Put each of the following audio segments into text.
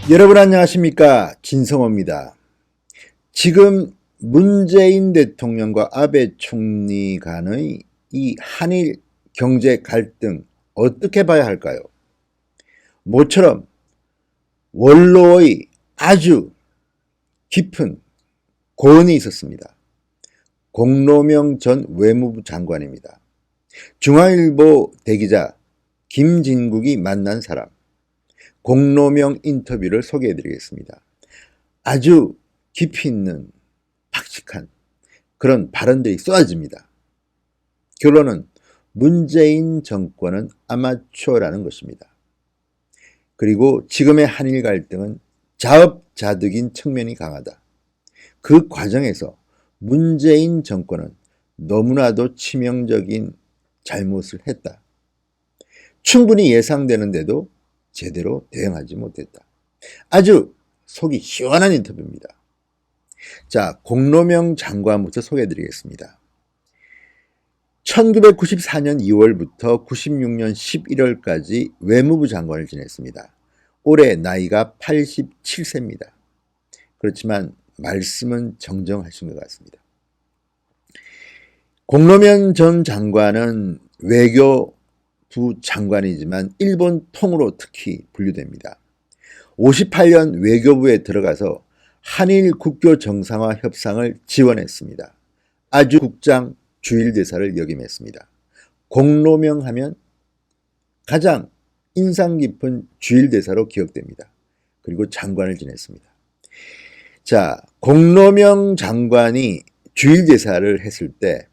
여러분 안녕하십니까? 진성호입니다. 지금 문재인 대통령과 아베 총리 간의 이 한일 경제 갈등 어떻게 봐야 할까요? 모처럼 원로의 아주 깊은 고언이 있었습니다. 공로명 전 외무부 장관입니다. 중앙일보 대기자 김진국이 만난 사람, 공로명 인터뷰를 소개해 드리겠습니다. 아주 깊이 있는 박식한 그런 발언들이 쏟아집니다. 결론은 문재인 정권은 아마추어라는 것입니다. 그리고 지금의 한일 갈등은 자업자득인 측면이 강하다. 그 과정에서 문재인 정권은 너무나도 치명적인 잘못을 했다. 충분히 예상되는데도 제대로 대응하지 못했다. 아주 속이 시원한 인터뷰입니다. 자, 공로명 장관부터 소개해드리겠습니다. 1994년 2월부터 96년 11월까지 외무부 장관을 지냈습니다. 올해 나이가 87세입니다. 그렇지만 말씀은 정정하신 것 같습니다. 공로명 전 장관은 외교부 장관이지만 일본 통으로 특히 분류됩니다. 58년 외교부에 들어가서 한일 국교 정상화 협상을 지원했습니다. 아주 국장 주일대사를 역임했습니다. 공로명 하면 가장 인상 깊은 주일대사로 기억됩니다. 그리고 장관을 지냈습니다. 자, 공로명 장관이 주일대사를 했을 때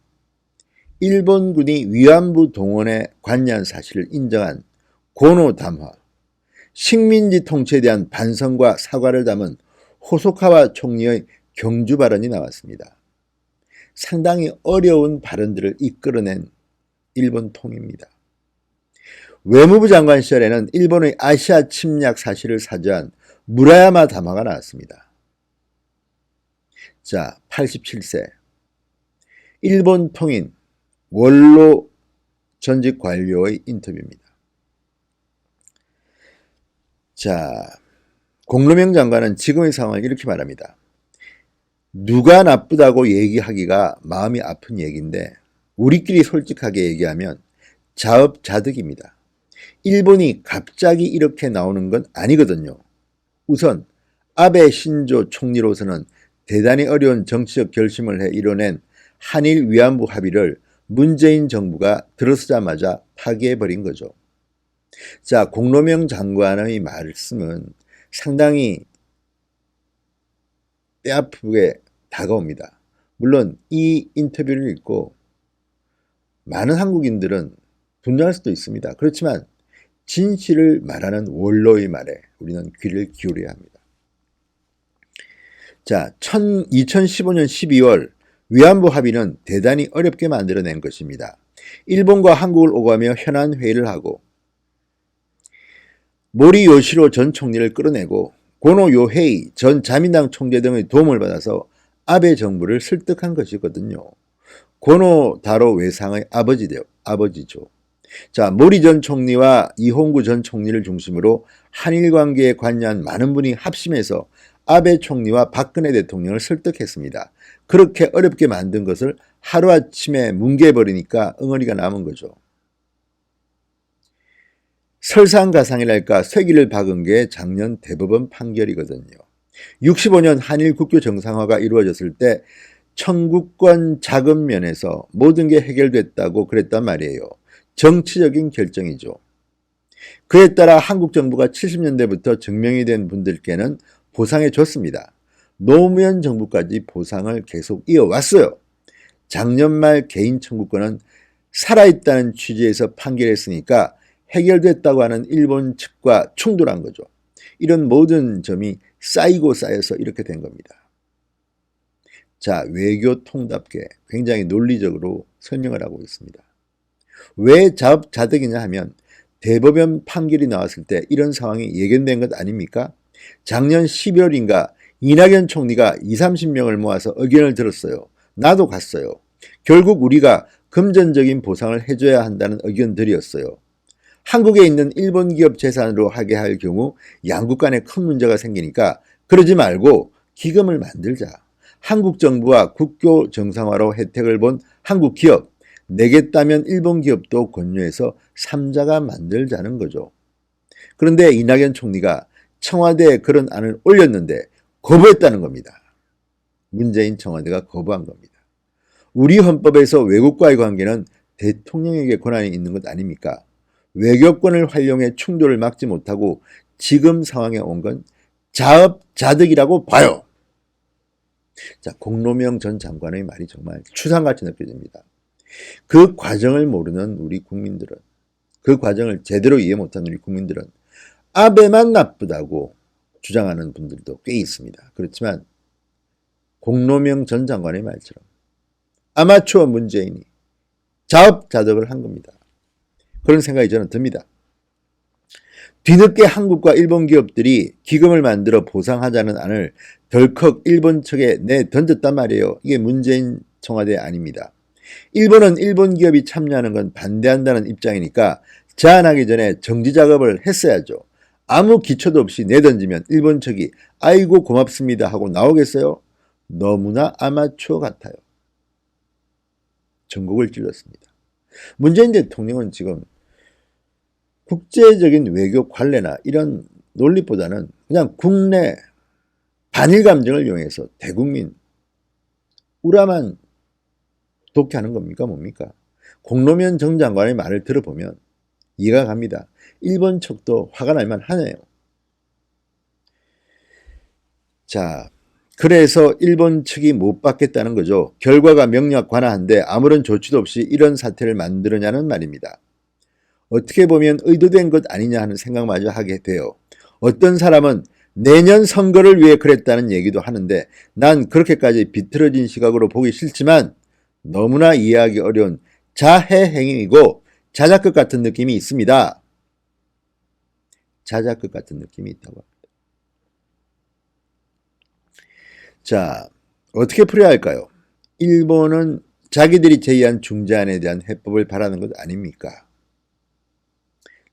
일본군이 위안부 동원에 관여한 사실을 인정한 고노 담화, 식민지 통치에 대한 반성과 사과를 담은 호소카와 총리의 경주 발언이 나왔습니다. 상당히 어려운 발언들을 이끌어낸 일본 통입니다. 외무부 장관 시절에는 일본의 아시아 침략 사실을 사죄한 무라야마 담화가 나왔습니다. 자, 87세 일본 통인 원로 전직 관료의 인터뷰입니다. 자, 공로명 장관은 지금의 상황을 이렇게 말합니다. 누가 나쁘다고 얘기하기가 마음이 아픈 얘기인데 우리끼리 솔직하게 얘기하면 자업자득입니다. 일본이 갑자기 이렇게 나오는 건 아니거든요. 우선 아베 신조 총리로서는 대단히 어려운 정치적 결심을 해 이뤄낸 한일 위안부 합의를 문재인 정부가 들어서자마자 파기해버린 거죠. 자, 공로명 장관의 말씀은 상당히 뼈아프게 다가옵니다. 물론 이 인터뷰를 읽고 많은 한국인들은 분노할 수도 있습니다. 그렇지만 진실을 말하는 원로의 말에 우리는 귀를 기울여야 합니다. 자, 2015년 12월 위안부 합의는 대단히 어렵게 만들어낸 것입니다. 일본과 한국을 오가며 현안 회의를 하고 모리 요시로 전 총리를 끌어내고 고노 요헤이 전 자민당 총재 등의 도움을 받아서 아베 정부를 설득한 것이거든요. 고노 다로 외상의 아버지죠. 자, 모리 전 총리와 이홍구 전 총리를 중심으로 한일 관계에 관여한 많은 분이 합심해서 아베 총리와 박근혜 대통령을 설득했습니다. 그렇게 어렵게 만든 것을 하루아침에 뭉개버리니까 응어리가 남은 거죠. 설상가상이랄까 쐐기를 박은 게 작년 대법원 판결이거든요. 65년 한일 국교 정상화가 이루어졌을 때 청구권 자금 면에서 모든 게 해결됐다고 그랬단 말이에요. 정치적인 결정이죠. 그에 따라 한국 정부가 70년대부터 증명이 된 분들께는 보상해 줬습니다. 노무현 정부까지 보상을 계속 이어왔어요. 작년 말 개인 청구권은 살아있다는 취지에서 판결했으니까 해결됐다고 하는 일본 측과 충돌한 거죠. 이런 모든 점이 쌓이고 쌓여서 이렇게 된 겁니다. 자, 외교통답게 굉장히 논리적으로 설명을 하고 있습니다. 왜 자업자득이냐 하면 대법원 판결이 나왔을 때 이런 상황이 예견된 것 아닙니까? 작년 12월인가 이낙연 총리가 20-30명을 모아서 의견을 들었어요. 나도 갔어요. 결국 우리가 금전적인 보상을 해줘야 한다는 의견들이었어요. 한국에 있는 일본 기업 재산으로 하게 할 경우 양국 간에 큰 문제가 생기니까 그러지 말고 기금을 만들자. 한국 정부와 국교 정상화로 혜택을 본 한국 기업, 내겠다면 일본 기업도 권유해서 3자가 만들자는 거죠. 그런데 이낙연 총리가 청와대에 그런 안을 올렸는데 거부했다는 겁니다. 문재인 청와대가 거부한 겁니다. 우리 헌법에서 외국과의 관계는 대통령에게 권한이 있는 것 아닙니까? 외교권을 활용해 충돌을 막지 못하고 지금 상황에 온 건 자업자득이라고 봐요. 자, 공로명 전 장관의 말이 정말 추상같이 느껴집니다. 그 과정을 모르는 우리 국민들은, 그 과정을 제대로 이해 못하는 우리 국민들은 아베만 나쁘다고 주장하는 분들도 꽤 있습니다. 그렇지만 공로명 전 장관의 말처럼 아마추어 문재인이 자업자득을 한 겁니다. 그런 생각이 저는 듭니다. 뒤늦게 한국과 일본 기업들이 기금을 만들어 보상하자는 안을 덜컥 일본 측에 내던졌단 말이에요. 이게 문재인 청와대 아닙니다. 일본은 일본 기업이 참여하는 건 반대한다는 입장이니까 제안하기 전에 정지 작업을 했어야죠. 아무 기초도 없이 내던지면 일본 측이 아이고 고맙습니다 하고 나오겠어요? 너무나 아마추어 같아요. 전국을 찔렀습니다. 문재인 대통령은 지금 국제적인 외교 관례나 이런 논리보다는 그냥 국내 반일 감정을 이용해서 대국민 우라만 독해하는 겁니까? 뭡니까? 공로면 정 장관의 말을 들어보면 이해가 갑니다. 일본 측도 화가 날만 하네요. 자, 그래서 일본 측이 못 받겠다는 거죠. 결과가 명확관화한데 아무런 조치도 없이 이런 사태를 만들었냐는 말입니다. 어떻게 보면 의도된 것 아니냐 하는 생각마저 하게 돼요. 어떤 사람은 내년 선거를 위해 그랬다는 얘기도 하는데 난 그렇게까지 비틀어진 시각으로 보기 싫지만 너무나 이해하기 어려운 자해 행위이고 자작극 같은 느낌이 있습니다. 자작극 같은 느낌이 있다고 합니다. 자, 어떻게 풀어야 할까요? 일본은 자기들이 제의한 중재안에 대한 해법을 바라는 것 아닙니까?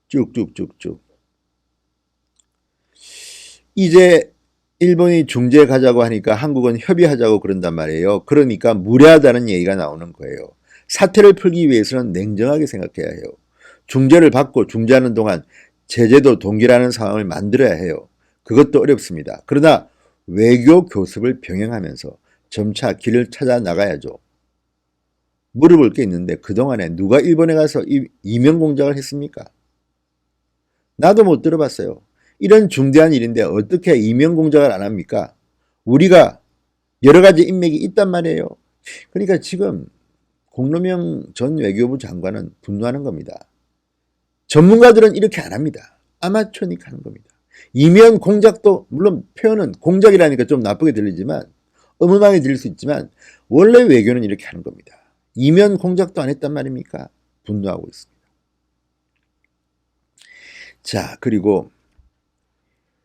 쭉쭉쭉쭉. 이제 일본이 중재 가자고 하니까 한국은 협의하자고 그런단 말이에요. 그러니까 무례하다는 얘기가 나오는 거예요. 사태를 풀기 위해서는 냉정하게 생각해야 해요. 중재를 받고 중재하는 동안 제재도 동결하는 상황을 만들어야 해요. 그것도 어렵습니다. 그러나 외교 교섭을 병행하면서 점차 길을 찾아 나가야죠. 물어볼 게 있는데 그동안에 누가 일본에 가서 이명 공작을 했습니까? 나도 못 들어봤어요. 이런 중대한 일인데 어떻게 이명 공작을 안 합니까? 우리가 여러 가지 인맥이 있단 말이에요. 그러니까 지금 공로명 전 외교부 장관은 분노하는 겁니다. 전문가들은 이렇게 안 합니다. 아마추어니까 하는 겁니다. 이명 공작도 물론 표현은 공작이라니까 좀 나쁘게 들리지만 어마어마하게 들릴 수 있지만 원래 외교는 이렇게 하는 겁니다. 이면 공작도 안 했단 말입니까? 분노하고 있습니다. 자, 그리고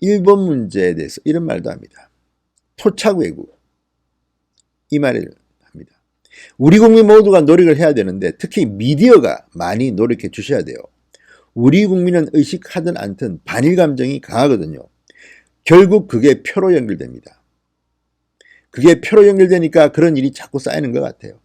일본 문제에 대해서 이런 말도 합니다. 토착 외국. 이 말을 합니다. 우리 국민 모두가 노력을 해야 되는데 특히 미디어가 많이 노력해 주셔야 돼요. 우리 국민은 의식하든 않든 반일 감정이 강하거든요. 결국 그게 표로 연결됩니다. 그게 표로 연결되니까 그런 일이 자꾸 쌓이는 것 같아요.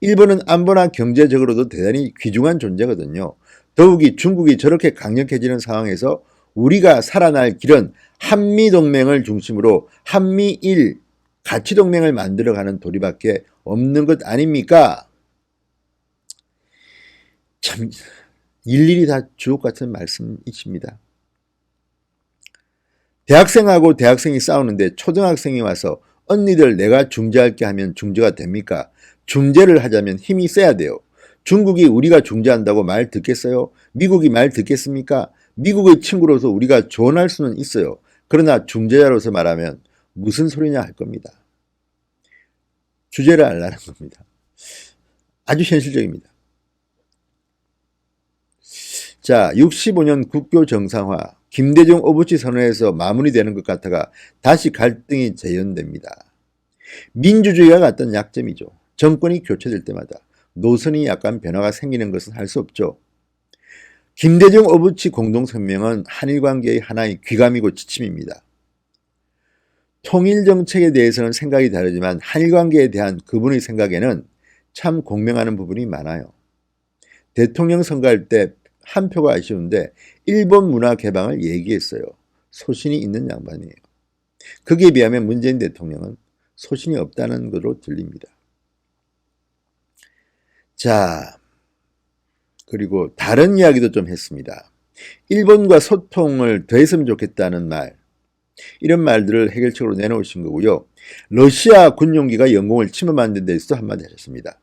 일본은 안보나 경제적으로도 대단히 귀중한 존재거든요. 더욱이 중국이 저렇게 강력해지는 상황에서 우리가 살아날 길은 한미동맹을 중심으로 한미일 가치동맹을 만들어가는 도리밖에 없는 것 아닙니까? 참 일일이 다 주옥같은 말씀이십니다. 대학생하고 대학생이 싸우는데 초등학생이 와서 언니들 내가 중재할게 하면 중재가 됩니까? 중재를 하자면 힘이 세야 돼요. 중국이 우리가 중재한다고 말 듣겠어요? 미국이 말 듣겠습니까? 미국의 친구로서 우리가 조언할 수는 있어요. 그러나 중재자로서 말하면 무슨 소리냐 할 겁니다. 주제를 알라는 겁니다. 아주 현실적입니다. 자, 65년 국교 정상화, 김대중 오부치 선언에서 마무리되는 것 같아가 다시 갈등이 재현됩니다. 민주주의가 갖던 약점이죠. 정권이 교체될 때마다 노선이 약간 변화가 생기는 것은 할 수 없죠. 김대중 오부치 공동성명은 한일 관계의 하나의 귀감이고 지침입니다. 통일 정책에 대해서는 생각이 다르지만 한일 관계에 대한 그분의 생각에는 참 공명하는 부분이 많아요. 대통령 선거할 때 한 표가 아쉬운데 일본 문화 개방을 얘기했어요. 소신이 있는 양반이에요. 거기에 비하면 문재인 대통령은 소신이 없다는 것으로 들립니다. 자, 그리고 다른 이야기도 좀 했습니다. 일본과 소통을 더 했으면 좋겠다는 말, 이런 말들을 해결책으로 내놓으신 거고요. 러시아 군용기가 영공을 침범하는 데 대해서도 한마디 하셨습니다.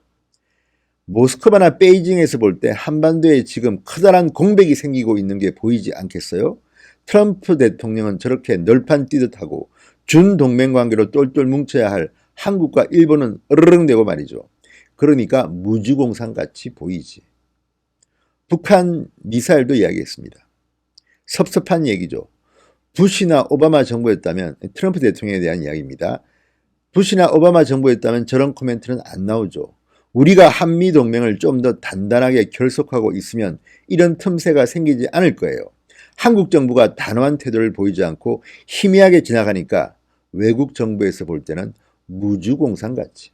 모스크바나 베이징에서 볼 때 한반도에 지금 커다란 공백이 생기고 있는 게 보이지 않겠어요? 트럼프 대통령은 저렇게 널판 뛰듯 하고 준동맹관계로 똘똘 뭉쳐야 할 한국과 일본은 으르렁대고 말이죠. 그러니까 무주공산같이 보이지. 북한 미사일도 이야기했습니다. 섭섭한 얘기죠. 부시나 오바마 정부였다면, 트럼프 대통령에 대한 이야기입니다. 부시나 오바마 정부였다면 저런 코멘트는 안 나오죠. 우리가 한미동맹을 좀 더 단단하게 결속하고 있으면 이런 틈새가 생기지 않을 거예요. 한국 정부가 단호한 태도를 보이지 않고 희미하게 지나가니까 외국 정부에서 볼 때는 무주공산같이.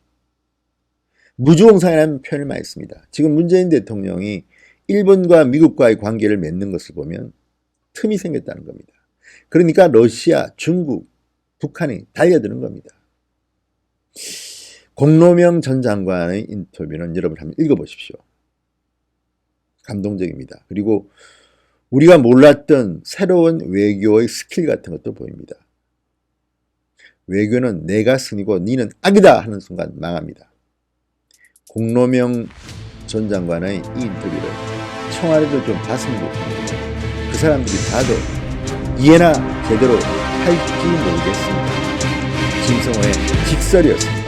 무주공산이라는 표현을 많이 씁니다. 지금 문재인 대통령이 일본과 미국과의 관계를 맺는 것을 보면 틈이 생겼다는 겁니다. 그러니까 러시아, 중국, 북한이 달려드는 겁니다. 공로명 전 장관의 인터뷰는 여러분 한번 읽어보십시오. 감동적입니다. 그리고 우리가 몰랐던 새로운 외교의 스킬 같은 것도 보입니다. 외교는 내가 승이고 니는 악이다 하는 순간 망합니다. 공로명 전 장관의 이 인터뷰를 청와대도 좀 봤으면 좋겠는데 그 사람들이 다들 이해나 제대로 할지 모르겠습니다. 김성호의 직설이었습니다.